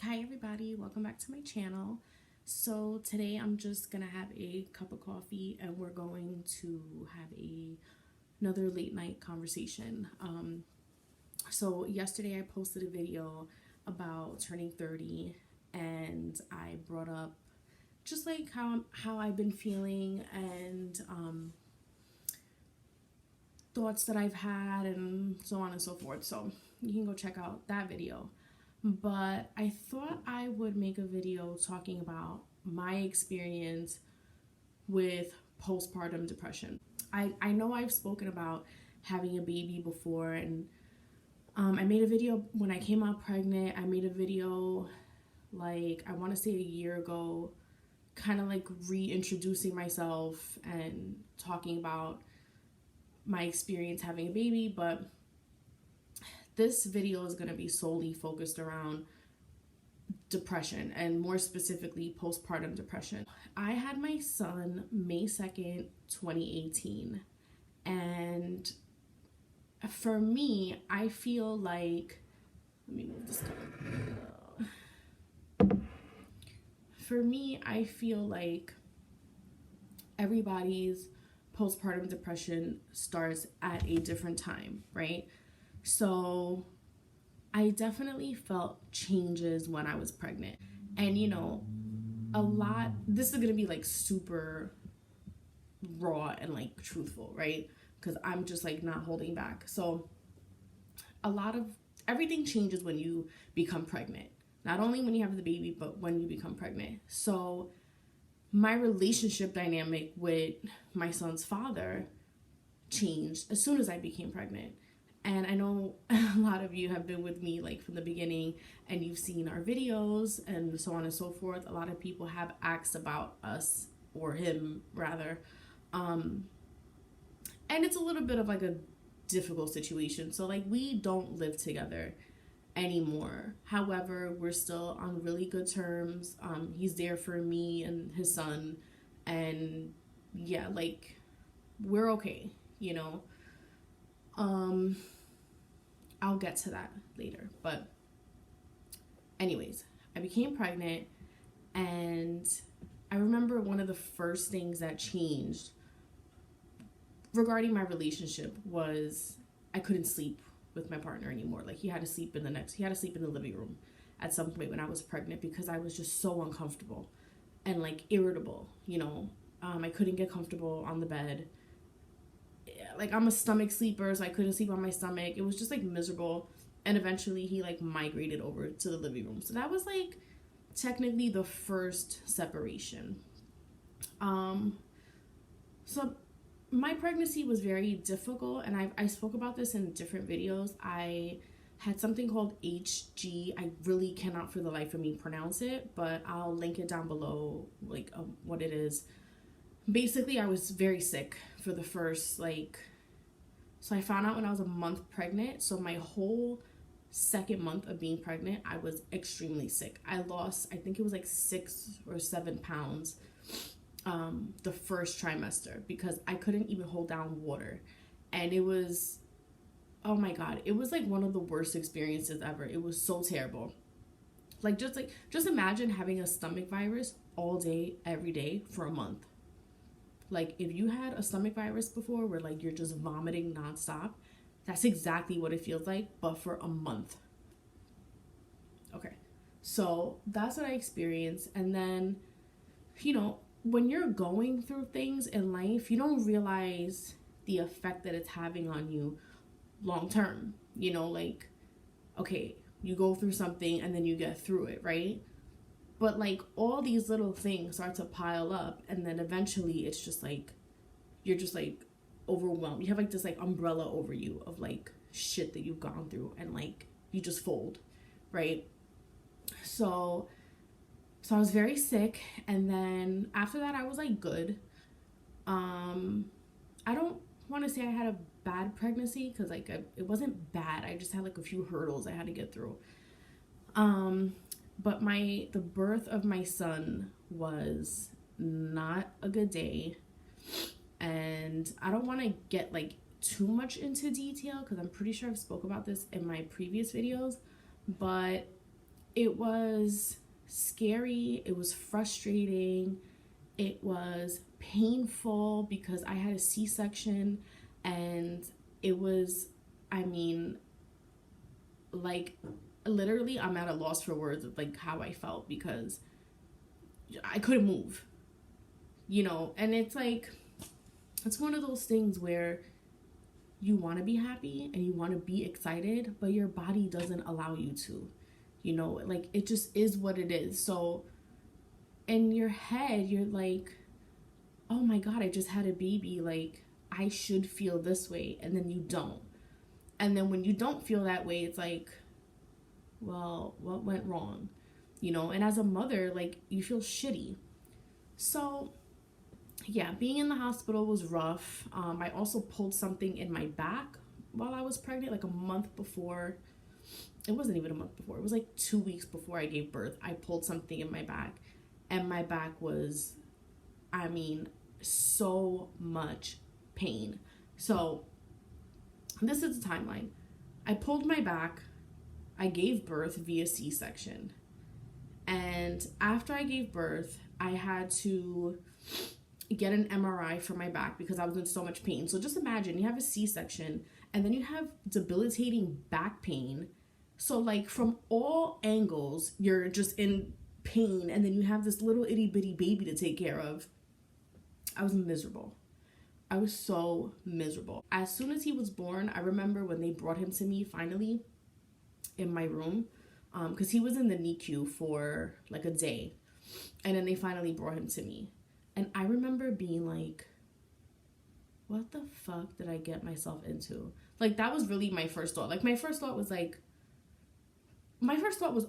Hi everybody, welcome back to my channel. So today I'm just gonna have a cup of coffee and we're going to have another late night conversation. So yesterday I posted a video about turning 30 and I brought up just like how I've been feeling and thoughts that I've had and so on and so forth. So you can go check out that video. But I thought I would make a video talking about my experience with postpartum depression. I know I've spoken about having a baby before, and I made a video when I came out pregnant. I made a video like I want to say a year ago, kind of like reintroducing myself and talking about my experience having a baby, but this video is going to be solely focused around depression and more specifically postpartum depression. I had my son May 2nd, 2018. And for me, I feel like, let me move this color. For me, I feel like everybody's postpartum depression starts at a different time, right? So I definitely felt changes when I was pregnant. And this is going to be like super raw and like truthful, right? Because I'm just like not holding back. So everything changes when you become pregnant. Not only when you have the baby, but when you become pregnant. So my relationship dynamic with my son's father changed as soon as I became pregnant. And I know a lot of you have been with me like from the beginning and you've seen our videos and so on and so forth. A lot of people have asked about us, or him rather. And it's a little bit of like a difficult situation. So like we don't live together anymore. However, we're still on really good terms. He's there for me and his son. And yeah, like we're okay, I'll get to that later. But anyways, I became pregnant and I remember one of the first things that changed regarding my relationship was I couldn't sleep with my partner anymore. Like he had to sleep in the living room at some point when I was pregnant because I was just so uncomfortable and like irritable, I couldn't get comfortable on the bed. Like I'm a stomach sleeper, so I couldn't sleep on my stomach. It was just like miserable. And eventually he like migrated over to the living room. So that was like technically the first separation. So my pregnancy was very difficult, and I spoke about this in different videos. I had something called HG. I really cannot for the life of me pronounce it, but I'll link it down below, like what it is. Basically, I was very sick for the first, so I found out when I was a month pregnant. So my whole second month of being pregnant, I was extremely sick. I lost, I think it was like 6 or 7 pounds the first trimester because I couldn't even hold down water. And it was, oh my God, it was like one of the worst experiences ever. It was so terrible. Just imagine having a stomach virus all day, every day for a month. Like if you had a stomach virus before where like you're just vomiting nonstop, that's exactly what it feels like, but for a month. Okay, so that's what I experienced. And then, when you're going through things in life, you don't realize the effect that it's having on you long term. Like, okay, you go through something and then you get through it, right? But like all these little things start to pile up, and then eventually it's just like you're just like overwhelmed. You have like this like umbrella over you of like shit that you've gone through, and like you just fold, right? So I was very sick, and then after that I was like good. I don't want to say I had a bad pregnancy because like it wasn't bad. I just had like a few hurdles I had to get through. But the birth of my son was not a good day. And I don't want to get like too much into detail because I'm pretty sure I've spoke about this in my previous videos. But It was scary, it was frustrating, it was painful because I had a C-section, and it was, I mean, like, literally I'm at a loss for words of like how I felt, because I couldn't move, and it's like, it's one of those things where you want to be happy and you want to be excited, but your body doesn't allow you to, like, it just is what it is. So in your head, you're like, oh my God, I just had a baby. Like, I should feel this way. And then you don't. And then when you don't feel that way, it's like, well, what went wrong? And as a mother, like, you feel shitty. So yeah, being in the hospital was rough. I also pulled something in my back while I was pregnant, like a month before. It wasn't even a month before. It was like 2 weeks before I gave birth. I pulled something in my back, and my back was, I mean, so much pain. So this is the timeline. I pulled my back. I gave birth via C-section. And after I gave birth, I had to get an MRI for my back because I was in so much pain. So just imagine you have a C-section and then you have debilitating back pain. So like from all angles, you're just in pain, and then you have this little itty bitty baby to take care of. I was miserable. I was so miserable. As soon as he was born, I remember when they brought him to me finally in my room, because he was in the NICU for like a day, and then they finally brought him to me. And I remember being like, what the fuck did I get myself into? Like, that was really my first thought. Like, my first thought was,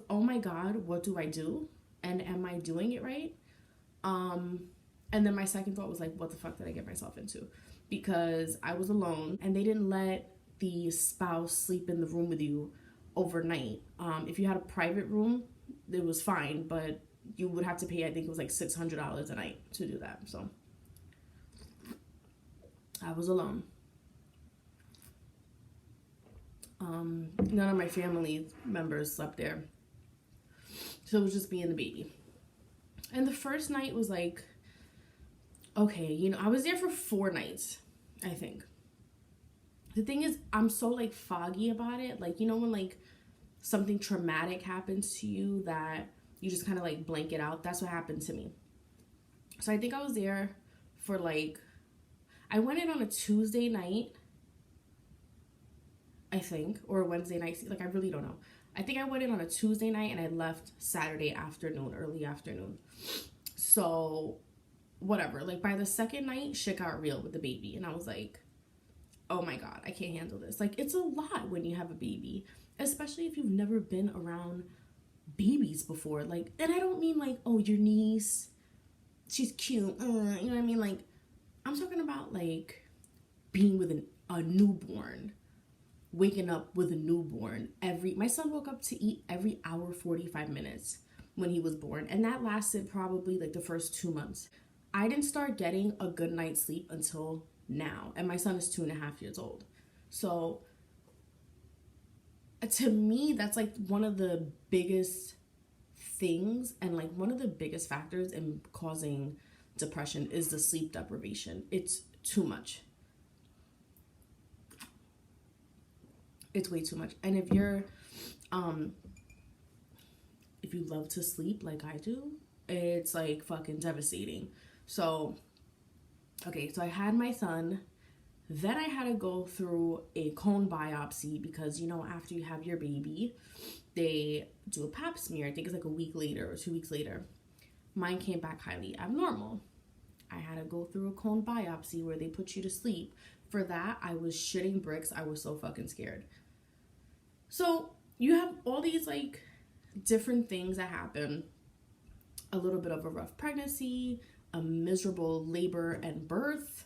oh my God, what do I do? And am I doing it right? And then my second thought was like, what the fuck did I get myself into? Because I was alone, and they didn't let the spouse sleep in the room with you overnight. If you had a private room, it was fine, but you would have to pay, I think it was like $600 a night to do that. So I was alone. None of my family members slept there. So it was just me and the baby. And the first night was like, okay, I was there for 4 nights, I think. The thing is, I'm so like foggy about it. Like, when like something traumatic happens to you that you just kind of like blank it out. That's what happened to me. So I think I was there for like, I went in on a Tuesday night, I think, or a Wednesday night. Like, I really don't know. I think I went in on a Tuesday night and I left Saturday afternoon, early afternoon. So whatever, like by the second night, shit got real with the baby. And I was like, oh my God, I can't handle this. Like, it's a lot when you have a baby, especially if you've never been around babies before. Like, and I don't mean like, oh, your niece, she's cute, you know what I mean? Like, I'm talking about like being with a newborn, waking up with a newborn. My son woke up to eat every hour, 45 minutes when he was born. And that lasted probably like the first 2 months. I didn't start getting a good night's sleep until now. And my son is 2.5 years old. So to me, that's like one of the biggest things, and like one of the biggest factors in causing depression is the sleep deprivation. It's too much. It's way too much. And if you love to sleep like I do, it's like fucking devastating. So, okay, so I had my son. Then I had to go through a cone biopsy because, after you have your baby, they do a pap smear. I think it's like a week later or 2 weeks later. Mine came back highly abnormal. I had to go through a cone biopsy where they put you to sleep. For that, I was shitting bricks. I was so fucking scared. So you have all these like different things that happen. A little bit of a rough pregnancy, a miserable labor and birth.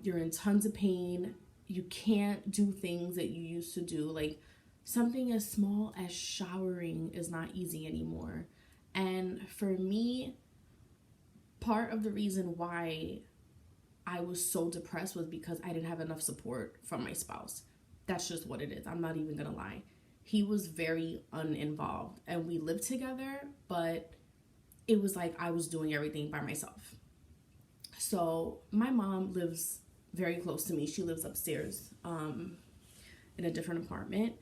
You're in tons of pain. You can't do things that you used to do. Like, something as small as showering is not easy anymore. And for me, part of the reason why I was so depressed was because I didn't have enough support from my spouse. That's just what it is. I'm not even gonna lie. he was very uninvolved, and we lived together, but it was like I was doing everything by myself. So my mom lives very close to me. She lives upstairs in a different apartment.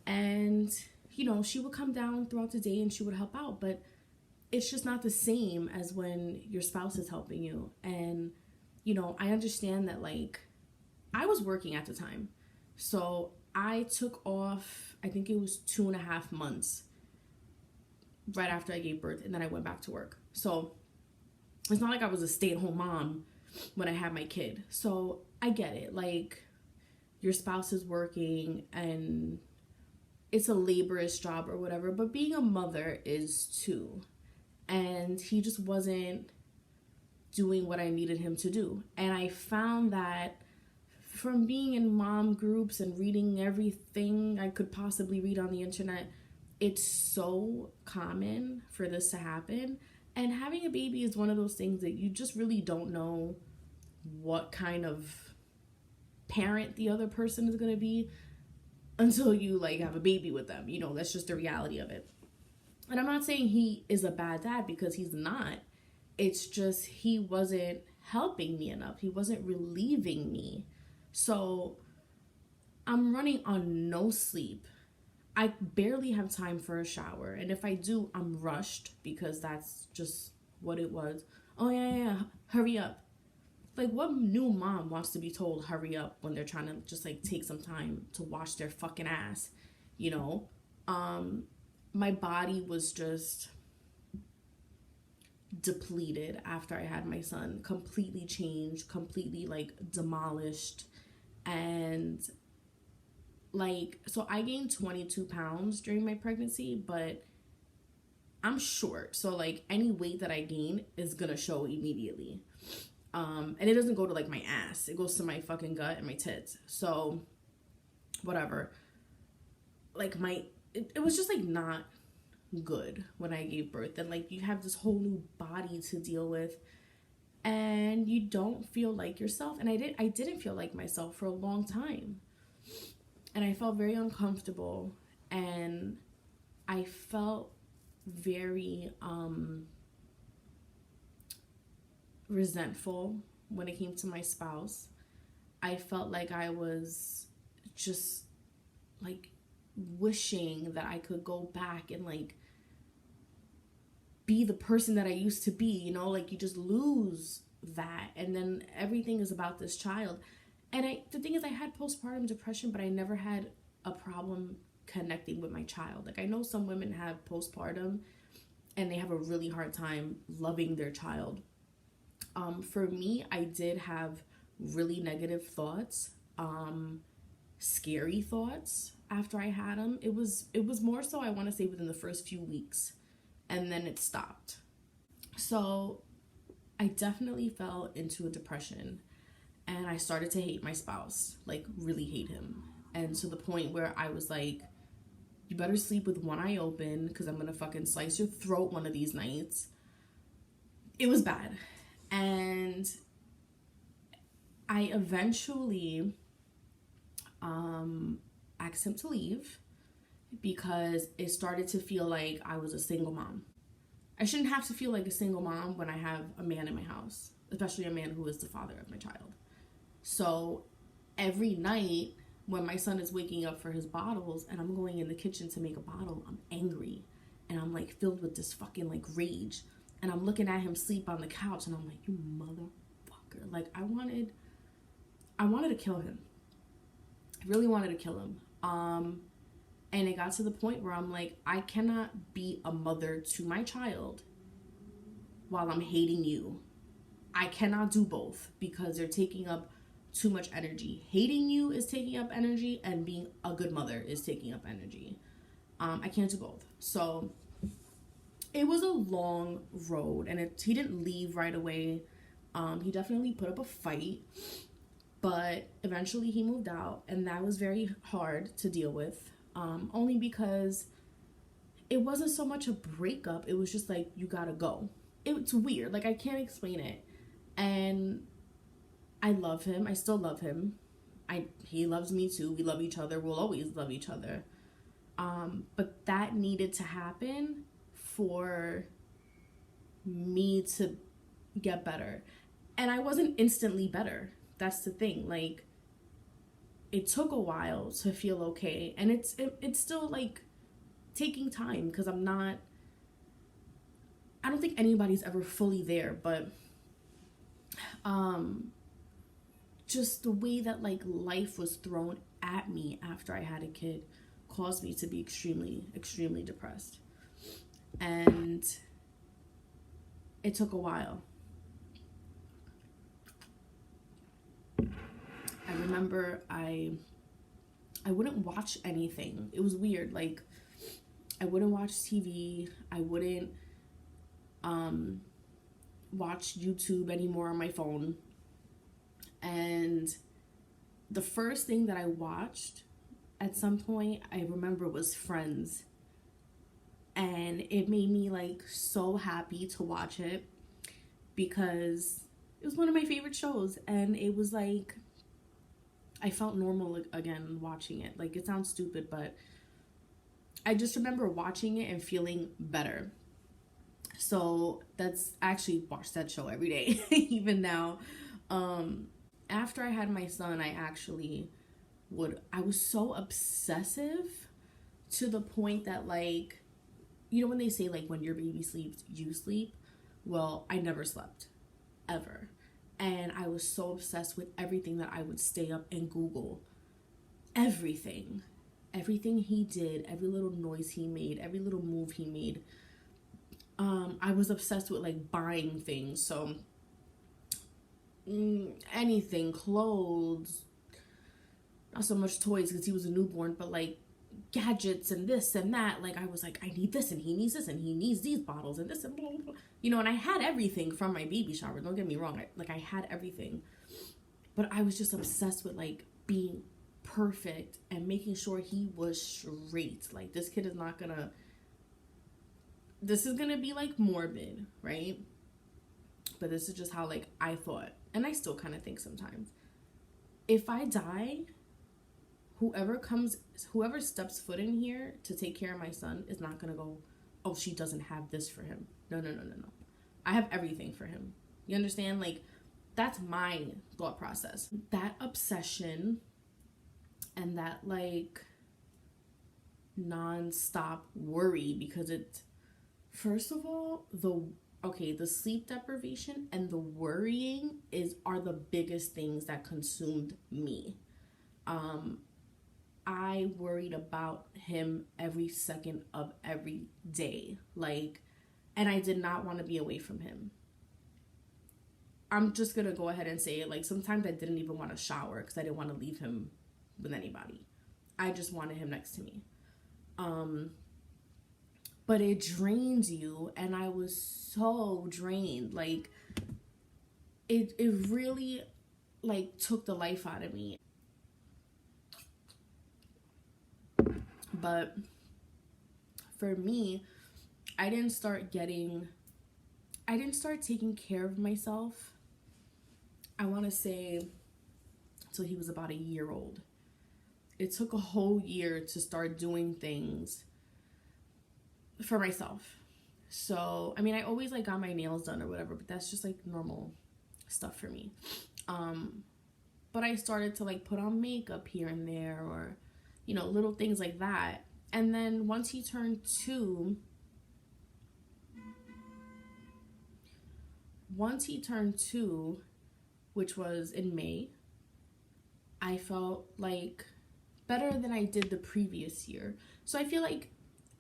And, you know, she would come down throughout the day and she would help out. But it's just not the same as when your spouse is helping you. And, you know, I understand that, like, I was working at the time. So I took off, I think it was 2.5 months right after I gave birth. And then I went back to work. So it's not like I was a stay-at-home mom when I had my kid. So I get it. Like, your spouse is working and it's a laborious job or whatever, but being a mother is too. And he just wasn't doing what I needed him to do. And I found that from being in mom groups and reading everything I could possibly read on the internet, it's so common for this to happen. And having a baby is one of those things that you just really don't know what kind of parent the other person is going to be until you, like, have a baby with them. You know, that's just the reality of it. And I'm not saying he is a bad dad, because he's not. It's just he wasn't helping me enough. He wasn't relieving me. So I'm running on no sleep. I barely have time for a shower. And if I do, I'm rushed, because that's just what it was. Oh, yeah, hurry up. Like, what new mom wants to be told hurry up when they're trying to just, like, take some time to wash their fucking ass, you know? My body was just depleted after I had my son. Completely changed, completely, like, demolished. And, like, so I gained 22 pounds during my pregnancy, but I'm short. So, like, any weight that I gain is gonna show immediately. And it doesn't go to, like, my ass. It goes to my fucking gut and my tits. So, whatever. Like, it was just, like, not good when I gave birth. And, like, you have this whole new body to deal with. And you don't feel like yourself. And I didn't feel like myself for a long time. And I felt very uncomfortable. And I felt very, resentful when it came to my spouse. I felt like I was just, like, wishing that I could go back and, like, be the person that I used to be, you know? Like, you just lose that, and then everything is about this child. And the thing is, I had postpartum depression, but I never had a problem connecting with my child. Like, I know some women have postpartum and they have a really hard time loving their child. For me, I did have really negative thoughts, scary thoughts after I had him. It was more so, I want to say, within the first few weeks, and then it stopped. So I definitely fell into a depression, and I started to hate my spouse, like, really hate him. And to the point where I was like, you better sleep with one eye open, because I'm gonna fucking slice your throat one of these nights. It was bad. And I eventually asked him to leave, because it started to feel like I was a single mom. I shouldn't have to feel like a single mom when I have a man in my house, especially a man who is the father of my child. So every night when my son is waking up for his bottles and I'm going in the kitchen to make a bottle, I'm angry and I'm, like, filled with this fucking, like, rage. And I'm looking at him sleep on the couch, and I'm like, you motherfucker. Like, I wanted to kill him. I really wanted to kill him. And it got to the point where I'm like, I cannot be a mother to my child while I'm hating you. I cannot do both, because they're taking up too much energy. Hating you is taking up energy, and being a good mother is taking up energy. I can't do both. So it was a long road, and he didn't leave right away. He definitely put up a fight, but eventually he moved out, and that was very hard to deal with, only because it wasn't so much a breakup. It was just like, you gotta go. It's weird. Like, I can't explain it. And I love him. I still love him. He loves me too. We love each other. We'll always love each other. But that needed to happen for me to get better. And I wasn't instantly better. That's the thing. Like, it took a while to feel okay. And it's still like taking time, because I don't think anybody's ever fully there, but just the way that like life was thrown at me after I had a kid caused me to be extremely, extremely depressed. And it took a while. I remember I wouldn't watch anything. It was weird. Like, I wouldn't watch TV. I wouldn't watch YouTube anymore on my phone. And the first thing that I watched at some point, I remember, was Friends. And it made me like so happy to watch it, because it was one of my favorite shows. And it was like, I felt normal again watching it. Like, it sounds stupid, but I just remember watching it and feeling better. So that's, I actually watch that show every day, even now. After I had my son, I was so obsessive to the point that, like, you know when they say, like, when your baby sleeps, you sleep? Well, I never slept, ever. And I was so obsessed with everything that I would stay up and Google everything. Everything he did, every little noise he made, every little move he made. I was obsessed with like buying things. So anything, clothes, not so much toys because he was a newborn, but like gadgets and this and that. Like, I was like, I need this and he needs this and he needs these bottles and this and blah, blah, blah. You know, and I had everything from my baby shower. Don't get me wrong. I had everything. But I was just obsessed with like being perfect and making sure he was straight. Like, this kid is not gonna, this is gonna be like morbid, right? But this is just how like I thought. And I still kind of think sometimes. If I die, whoever steps foot in here to take care of my son is not gonna go, oh, she doesn't have this for him. No. I have everything for him. You understand? Like, that's my thought process. That obsession and that like non-stop worry, because it, first of all, the sleep deprivation and the worrying are the biggest things that consumed me. I worried about him every second of every day. Like, and I did not want to be away from him. I'm just going to go ahead and say it. Like, sometimes I didn't even want to shower because I didn't want to leave him with anybody. I just wanted him next to me. But it drains you, and I was so drained. Like, it really, like, took the life out of me. But for me, I didn't start taking care of myself, I want to say, until he was about a year old. It took a whole year to start doing things for myself. So, I mean, I always like got my nails done or whatever, but that's just like normal stuff for me. But I started to like put on makeup here and there, or, you know, little things like that. And then once he turned 2, which was in May, I felt like better than I did the previous year. So I feel like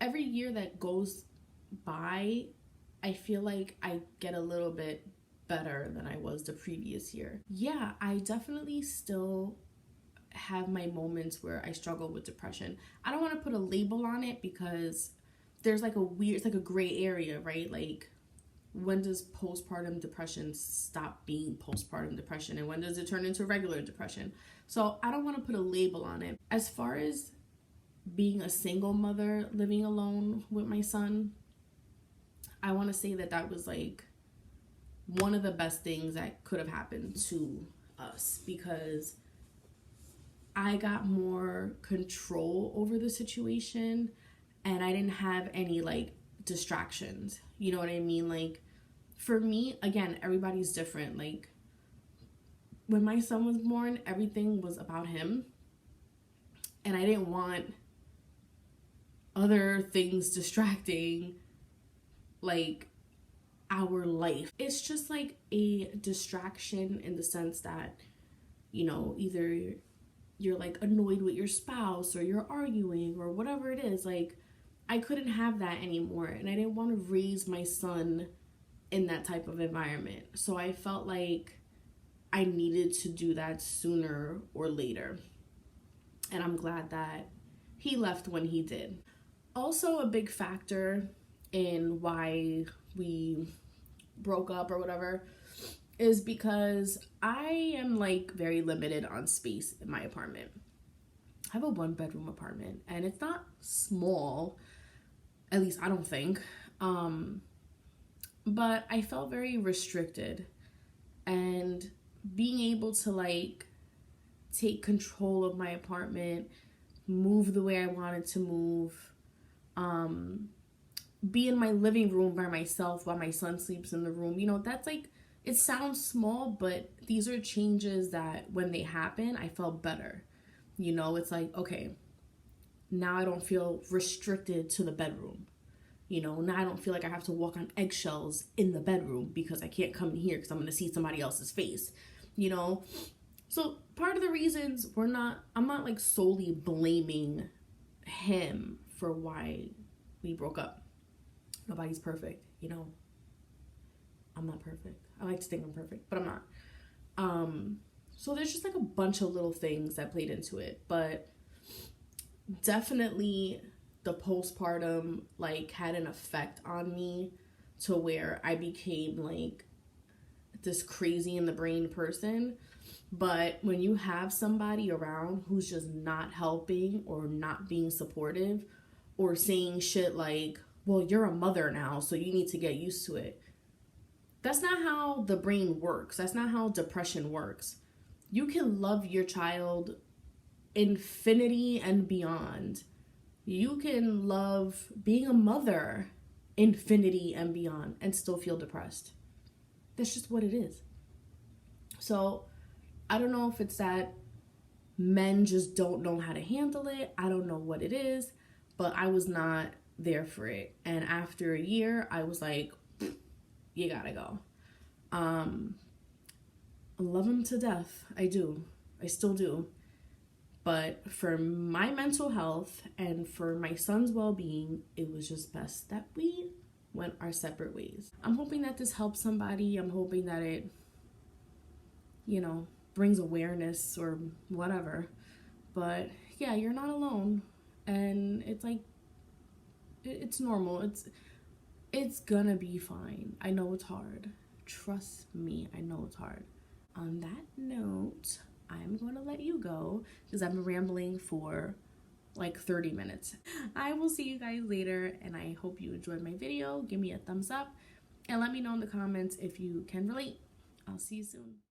every year that goes by, I feel like I get a little bit better than I was the previous year. Yeah, I definitely still have my moments where I struggle with depression. I don't want to put a label on it because there's like it's like a gray area, right? Like, when does postpartum depression stop being postpartum depression, and when does it turn into regular depression? So I don't want to put a label on it. As far as being a single mother living alone with my son, I want to say that was like one of the best things that could have happened to us, because I got more control over the situation, and I didn't have any like distractions. You know what I mean? Like, for me, again, everybody's different. Like, when my son was born, everything was about him, and I didn't want other things distracting like our life. It's just like a distraction in the sense that, you know, either you're like annoyed with your spouse or you're arguing or whatever it is. Like, I couldn't have that anymore, and I didn't want to raise my son in that type of environment. So I felt like I needed to do that sooner or later, and I'm glad that he left when he did. Also, a big factor in why we broke up or whatever is because I am like very limited on space in my apartment. I have a 1-bedroom apartment, and it's not small, at least I don't think, but I felt very restricted, and being able to like take control of my apartment, move the way I wanted to move, be in my living room by myself while my son sleeps in the room. You know, that's like, it sounds small, but these are changes that when they happen, I felt better. You know, it's like, okay, now I don't feel restricted to the bedroom. You know, now I don't feel like I have to walk on eggshells in the bedroom because I can't come in here because I'm going to see somebody else's face, you know? So part of the reasons I'm not like solely blaming him for why we broke up. Nobody's perfect, you know. I'm not perfect. I like to think I'm perfect, but I'm not. So there's just like a bunch of little things that played into it, but definitely the postpartum like had an effect on me to where I became like this crazy in the brain person. But when you have somebody around who's just not helping or not being supportive or saying shit like, well, you're a mother now, so you need to get used to it. That's not how the brain works. That's not how depression works. You can love your child infinity and beyond. You can love being a mother infinity and beyond and still feel depressed. That's just what it is. So I don't know if it's that men just don't know how to handle it. I don't know what it is, but I was not there for it. And after a year, I was like, you gotta go. I love him to death. I do. I still do. But for my mental health and for my son's well-being, it was just best that we went our separate ways. I'm hoping that this helps somebody. I'm hoping that it, you know, brings awareness or whatever. But yeah, you're not alone. And it's like, it's normal. It's gonna be fine. I know it's hard. Trust me, I know it's hard. On that note, I'm going to let you go because I've been rambling for like 30 minutes. I will see you guys later, and I hope you enjoyed my video. Give me a thumbs up and let me know in the comments if you can relate. I'll see you soon.